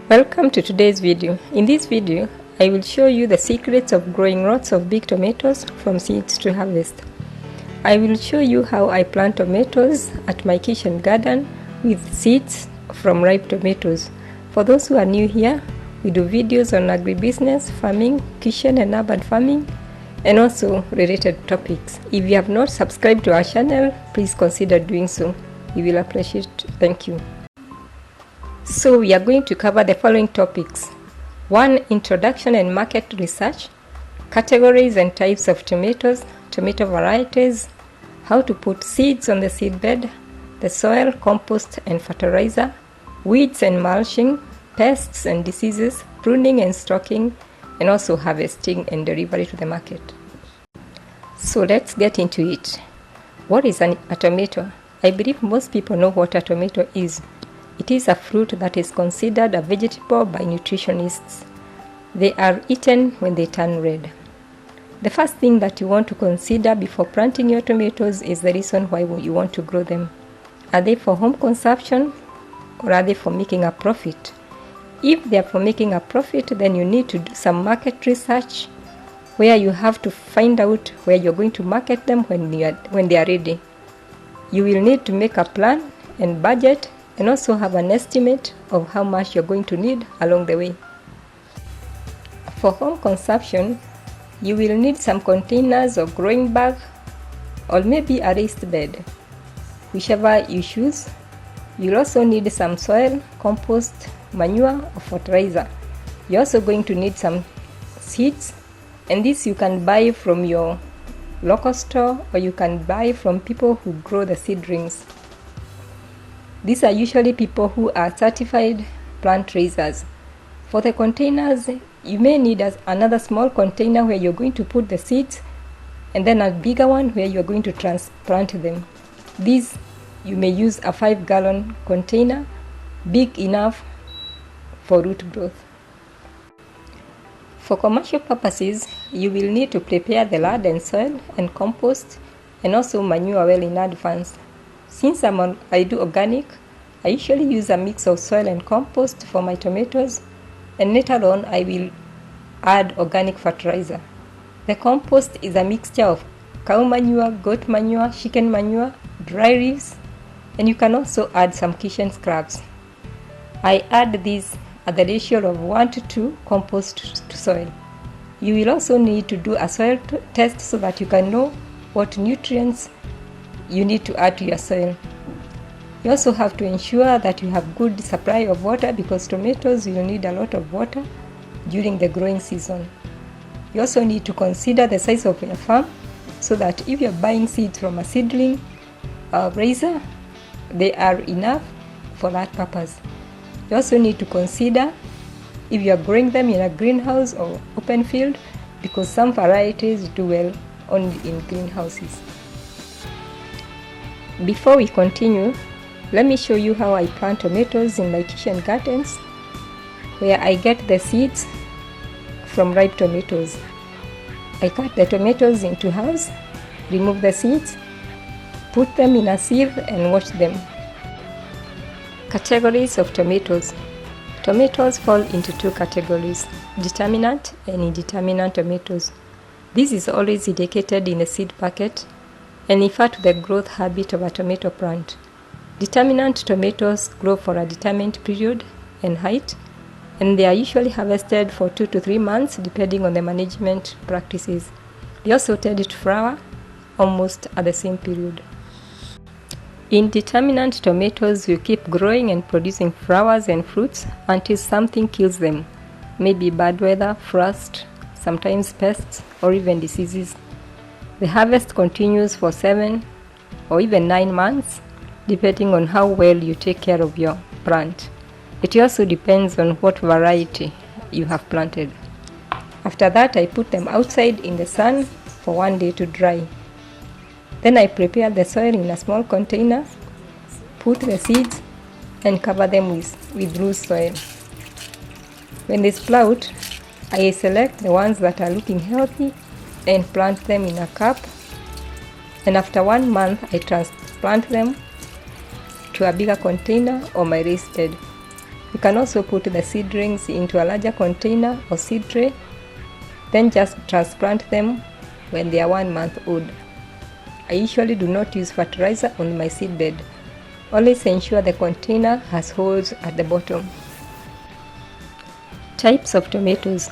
Welcome to today's video. In this video, I will show you the secrets of growing lots of big tomatoes from seeds to harvest. I will show you how I plant tomatoes at my kitchen garden with seeds from ripe tomatoes. For those who are new here, we do videos on agribusiness, farming, kitchen and urban farming, and also related topics. If you have not subscribed to our channel, please consider doing so. We will appreciate it. Thank you. So we are going to cover the following topics. 1. Introduction and market research, categories and types of tomatoes, tomato varieties, how to put seeds on the seedbed, the soil, compost and fertilizer, weeds and mulching, pests and diseases, pruning and stocking, and also harvesting and delivery to the market. So let's get into it. What is a tomato? I believe most people know what a tomato is. It is a fruit that is considered a vegetable by nutritionists. They are eaten when they turn red. The first thing that you want to consider before planting your tomatoes is the reason why you want to grow them. Are they for home consumption or are they for making a profit? If they are for making a profit, then you need to do some market research where you have to find out where you're going to market them when they are ready. You will need to make a plan and budget and also have an estimate of how much you're going to need along the way. For home consumption, you will need some containers or growing bag or maybe a raised bed, whichever you choose. You'll also need some soil, compost, manure or fertilizer. You're also going to need some seeds, and this you can buy from your local store or you can buy from people who grow the seedlings. These are usually people who are certified plant raisers. For the containers, you may need another small container where you're going to put the seeds and then a bigger one where you're going to transplant them. These you may use a 5-gallon container, big enough for root growth. For commercial purposes, you will need to prepare the land and soil and compost and also manure well in advance. Since I do organic, I usually use a mix of soil and compost for my tomatoes, and later on I will add organic fertilizer. The compost is a mixture of cow manure, goat manure, chicken manure, dry leaves, and you can also add some kitchen scraps. I add these at the ratio of 1:2 compost to soil. You will also need to do a soil test so that you can know what nutrients you need to add to your soil. You also have to ensure that you have good supply of water because tomatoes will need a lot of water during the growing season. You also need to consider the size of your farm so that if you're buying seeds from a seedling raiser, they are enough for that purpose. You also need to consider if you are growing them in a greenhouse or open field because some varieties do well only in greenhouses. Before we continue, let me show you how I plant tomatoes in my kitchen gardens, where I get the seeds from ripe tomatoes. I cut the tomatoes into halves, remove the seeds, put them in a sieve and wash them. Categories of tomatoes. Tomatoes fall into 2 categories, determinant and indeterminate tomatoes. This is always indicated in the seed packet and refer to the growth habit of a tomato plant. Determinant tomatoes grow for a determined period and height, and they are usually harvested for 2 to 3 months depending on the management practices. They also tend to flower almost at the same period. Indeterminate tomatoes will keep growing and producing flowers and fruits until something kills them, maybe bad weather, frost, sometimes pests, or even diseases. The harvest continues for 7 or even 9 months, depending on how well you take care of your plant. It also depends on what variety you have planted. After that, I put them outside in the sun for 1 day to dry. Then I prepare the soil in a small container, put the seeds and cover them with loose soil. When they sprout, I select the ones that are looking healthy and plant them in a cup, and after 1 month I transplant them to a bigger container or my raised bed. You can also put the seedlings into a larger container or seed tray, then just transplant them when they are 1 month old. I usually do not use fertilizer on my seedbed. Always ensure the container has holes at the bottom. Types of tomatoes.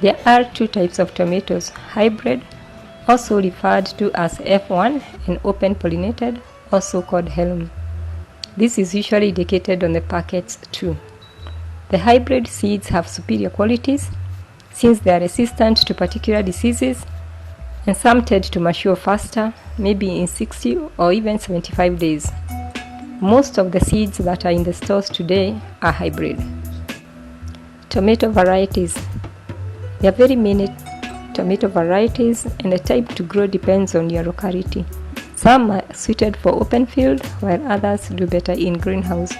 There are 2 types of tomatoes: hybrid, also referred to as F1, and open pollinated, also called Helm. This is usually indicated on the packets too. The hybrid seeds have superior qualities since they are resistant to particular diseases, and some tend to mature faster, maybe in 60 or even 75 days. Most of the seeds that are in the stores today are hybrid. Tomato varieties. There are very many tomato varieties, and the type to grow depends on your locality. Some are suited for open field, while others do better in greenhouse.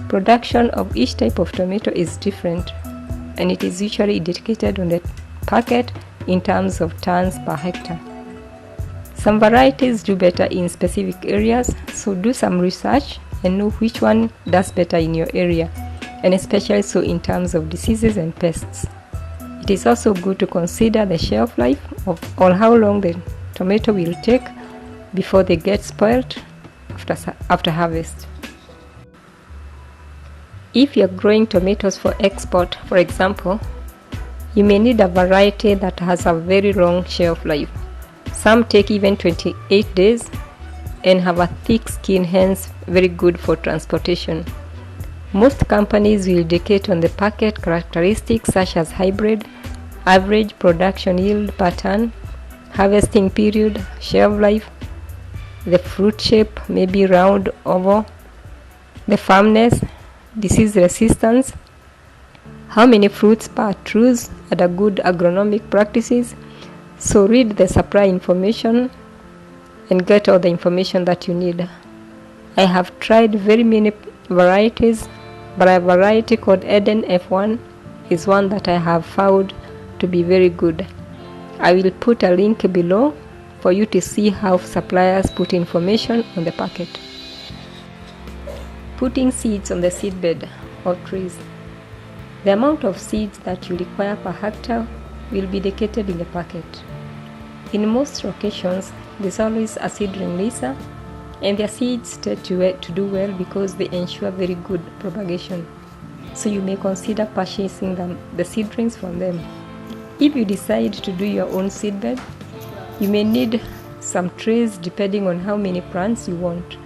Production of each type of tomato is different, and it is usually indicated on the packet in terms of tons per hectare. Some varieties do better in specific areas, so do some research and know which one does better in your area, and especially so in terms of diseases and pests. It is also good to consider the shelf life or how long the tomato will take before they get spoiled after harvest. If you're growing tomatoes for export, for example, you may need a variety that has a very long shelf life. Some take even 28 days and have a thick skin, hence very good for transportation. Most companies will indicate on the packet characteristics such as hybrid, average production yield per ton, harvesting period, shelf life, the fruit shape, maybe round, oval, the firmness, disease resistance, how many fruits per truss at a good agronomic practices. So read the supply information and get all the information that you need. I have tried very many varieties, but a variety called Eden F1 is one that I have found to be very good. I will put a link below for you to see how suppliers put information on the packet. Putting seeds on the seedbed or trays. The amount of seeds that you require per hectare will be indicated in the packet. In most locations, there's always a seedling laser, and their seeds tend to do well because they ensure very good propagation. So you may consider purchasing the seedlings from them. If you decide to do your own seedbed, you may need some trays depending on how many plants you want,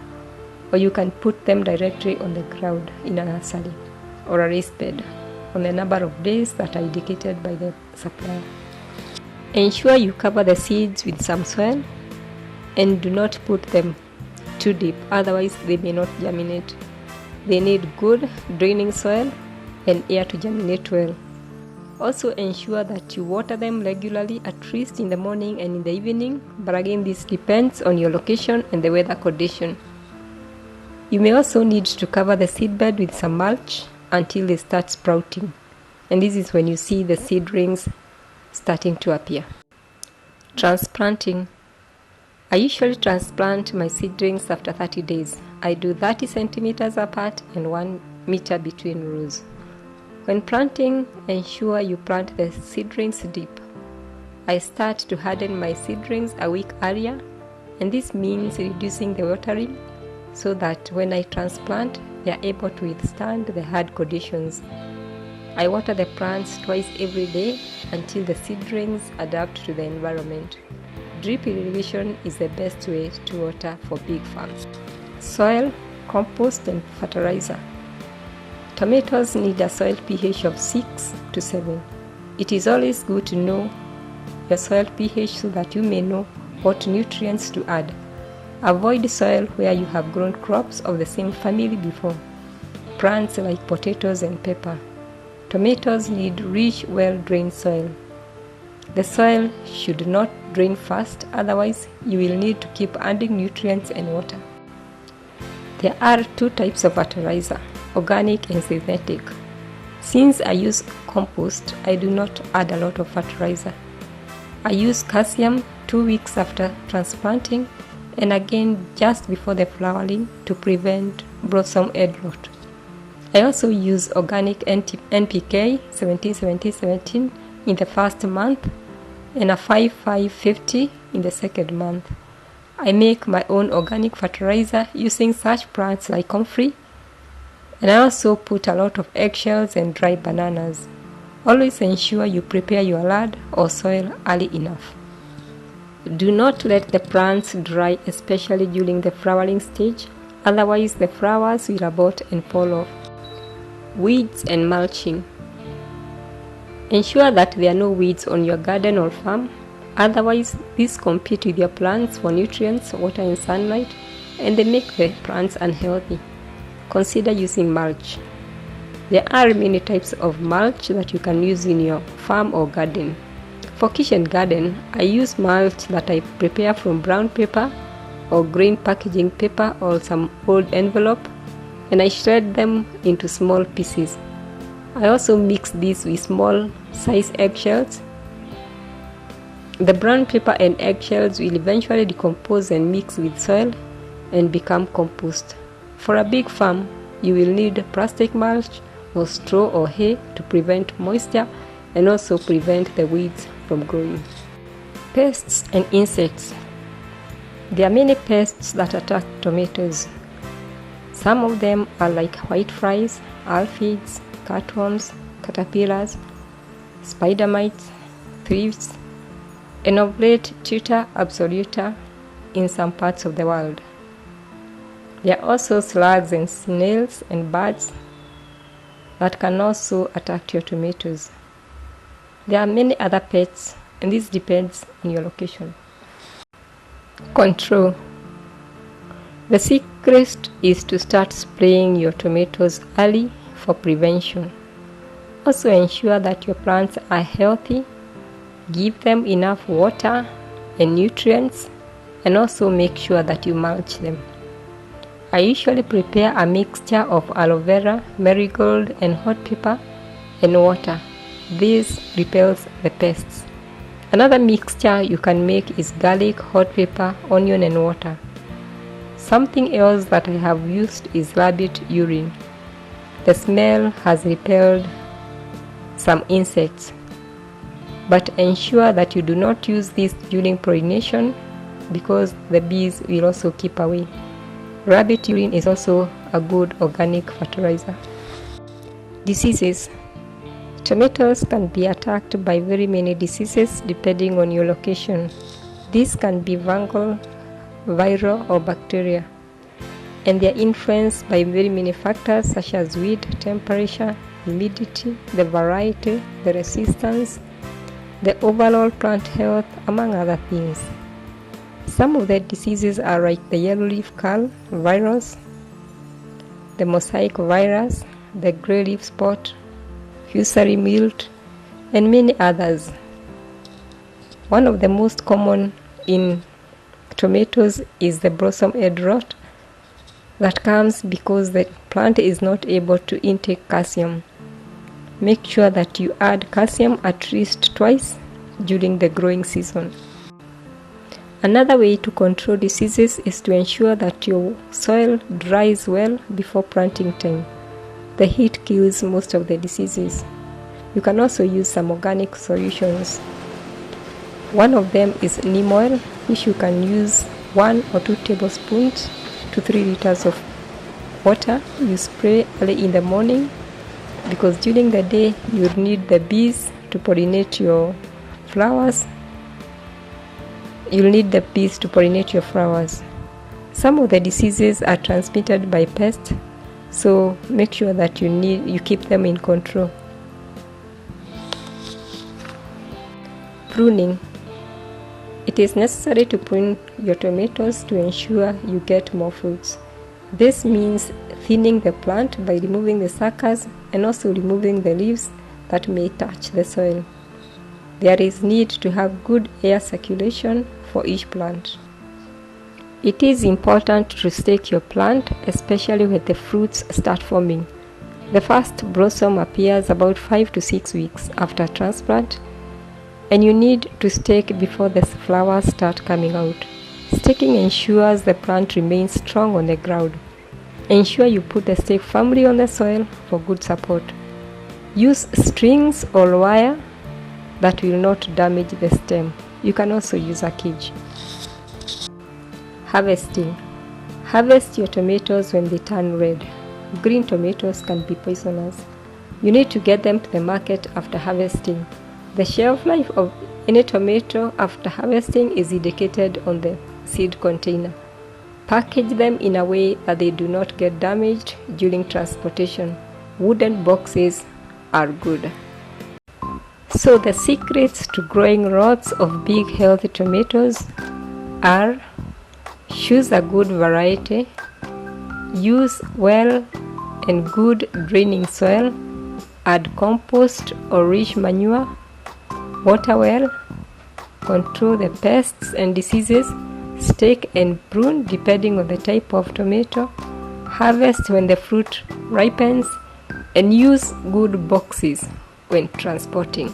or you can put them directly on the ground in a nursery or a raised bed on the number of days that are indicated by the supplier. Ensure you cover the seeds with some soil and do not put them too deep, otherwise they may not germinate. They need good draining soil and air to germinate well. Also ensure that you water them regularly, at least in the morning and in the evening, but again this depends on your location and the weather condition. You may also need to cover the seedbed with some mulch until they start sprouting, and this is when you see the seedlings starting to appear. Transplanting. I usually transplant my seedlings after 30 days. I do 30 centimeters apart and 1 meter between rows. When planting, ensure you plant the seedlings deep. I start to harden my seedlings a week earlier, and this means reducing the watering so that when I transplant, they are able to withstand the hard conditions. I water the plants twice every day until the seedlings adapt to the environment. Drip irrigation is the best way to water for big farms. Soil, compost, and fertilizer. Tomatoes need a soil pH of 6 to 7. It is always good to know your soil pH so that you may know what nutrients to add. Avoid soil where you have grown crops of the same family before. Plants like potatoes and pepper. Tomatoes need rich, well-drained soil. The soil should not drain fast, otherwise you will need to keep adding nutrients and water. There are 2 types of fertilizer, organic and synthetic. Since I use compost, I do not add a lot of fertilizer. I use calcium 2 weeks after transplanting and again just before the flowering to prevent blossom head rot. I also use organic NPK 17-17-17 in the first month and a 5-5-50 in the second month. I make my own organic fertilizer using such plants like comfrey, and I also put a lot of eggshells and dry bananas. Always ensure you prepare your land or soil early enough. Do not let the plants dry, especially during the flowering stage, otherwise the flowers will abort and fall off. Weeds and mulching. Ensure that there are no weeds on your garden or farm, otherwise these compete with your plants for nutrients, water and sunlight, and they make the plants unhealthy. Consider using mulch. There are many types of mulch that you can use in your farm or garden. For kitchen garden, I use mulch that I prepare from brown paper or green packaging paper or some old envelope, and I shred them into small pieces. I also mix these with small size eggshells. The brown paper and eggshells will eventually decompose and mix with soil and become compost. For a big farm, you will need plastic mulch or straw or hay to prevent moisture and also prevent the weeds from growing. Pests and insects. There are many pests that attack tomatoes. Some of them are like whiteflies, aphids, cutworms, caterpillars, spider mites, thrips, and of late Tuta absoluta in some parts of the world. There are also slugs and snails and birds that can also attack your tomatoes. There are many other pests, and this depends on your location. Control. The secret is to start spraying your tomatoes early for prevention. Also ensure that your plants are healthy, give them enough water and nutrients, and also make sure that you mulch them. I usually prepare a mixture of aloe vera, marigold and hot pepper and water. This repels the pests. Another mixture you can make is garlic, hot pepper, onion and water. Something else that I have used is rabbit urine. The smell has repelled some insects, but ensure that you do not use this during pollination because the bees will also keep away. Rabbit urine is also a good organic fertilizer. Diseases. Tomatoes can be attacked by very many diseases depending on your location. These can be fungal, viral or bacteria, and they are influenced by very many factors such as weed, temperature, humidity, the variety, the resistance, the overall plant health, among other things. Some of the diseases are like the yellow leaf curl virus, the mosaic virus, the grey leaf spot, fusary milt, and many others. One of the most common in tomatoes is the blossom head rot that comes because the plant is not able to intake calcium. Make sure that you add calcium at least twice during the growing season. Another way to control diseases is to ensure that your soil dries well before planting time. The heat kills most of the diseases. You can also use some organic solutions. One of them is neem oil, which you can use 1 or 2 tablespoons to 3 liters of water. You spray early in the morning because during the day you need the bees to pollinate your flowers. You'll need the bees to pollinate your flowers. Some of the diseases are transmitted by pests, so make sure that you keep them in control. Pruning. It is necessary to prune your tomatoes to ensure you get more fruits. This means thinning the plant by removing the suckers and also removing the leaves that may touch the soil. There is need to have good air circulation for each plant. It is important to stake your plant, especially when the fruits start forming. The first blossom appears about 5 to 6 weeks after transplant, and you need to stake before the flowers start coming out. Staking ensures the plant remains strong on the ground. Ensure you put the stake firmly on the soil for good support. Use strings or wire that will not damage the stem. You can also use a cage. Harvesting. Harvest your tomatoes when they turn red. Green tomatoes can be poisonous. You need to get them to the market after harvesting. The shelf life of any tomato after harvesting is indicated on the seed container. Package them in a way that they do not get damaged during transportation. Wooden boxes are good. So the secrets to growing lots of big healthy tomatoes are: choose a good variety, use well and good draining soil, add compost or rich manure, water well, control the pests and diseases, stake and prune depending on the type of tomato, harvest when the fruit ripens, and use good boxes when transporting.